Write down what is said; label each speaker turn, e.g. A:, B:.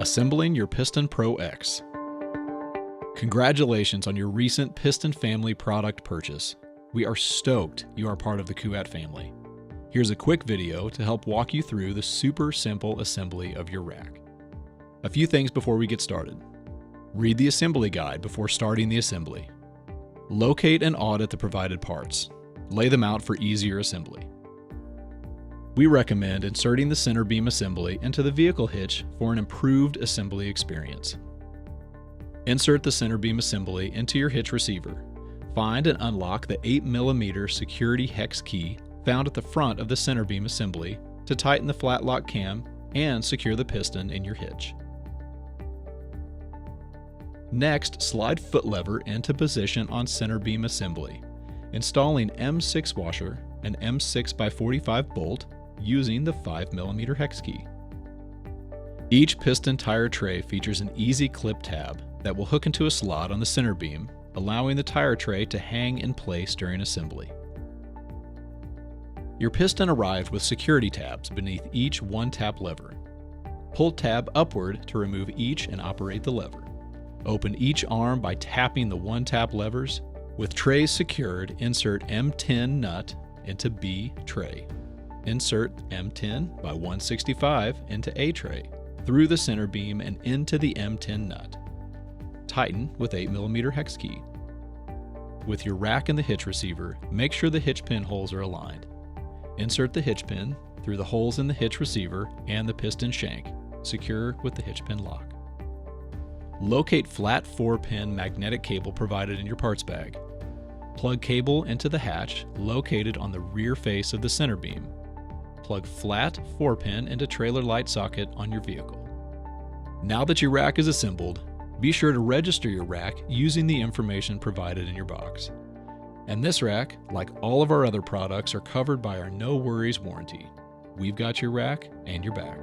A: Assembling your Piston Pro X. Congratulations on your recent Piston Family product purchase. We are stoked you are part of the Kuat family. Here's a quick video to help walk you through the super simple assembly of your rack. A few things before we get started. Read the assembly guide before starting the assembly. Locate and audit the provided parts. Lay them out for easier assembly. We recommend inserting the center beam assembly into the vehicle hitch for an improved assembly experience. Insert the center beam assembly into your hitch receiver. Find and unlock the 8mm security hex key found at the front of the center beam assembly to tighten the flat lock cam and secure the piston in your hitch. Next, slide foot lever into position on center beam assembly, installing M6 washer and M6x45 bolt using the 5mm hex key. Each piston tire tray features an easy clip tab that will hook into a slot on the center beam, allowing the tire tray to hang in place during assembly. Your piston arrived with security tabs beneath each OneTap lever. Pull tab upward to remove each and operate the lever. Open each arm by tapping the OneTap levers. With trays secured, insert M10 nut into B tray. Insert M10x165 into A tray, through the center beam and into the M10 nut. Tighten with 8mm hex key. With your rack and the hitch receiver, make sure the hitch pin holes are aligned. Insert the hitch pin through the holes in the hitch receiver and the piston shank, secure with the hitch pin lock. Locate flat 4-pin magnetic cable provided in your parts bag. Plug cable into the hatch located on the rear face of the center beam. Plug flat 4-pin into trailer light socket on your vehicle. Now that your rack is assembled, be sure to register your rack using the information provided in your box. And this rack, like all of our other products, are covered by our no worries warranty. We've got your rack and your back.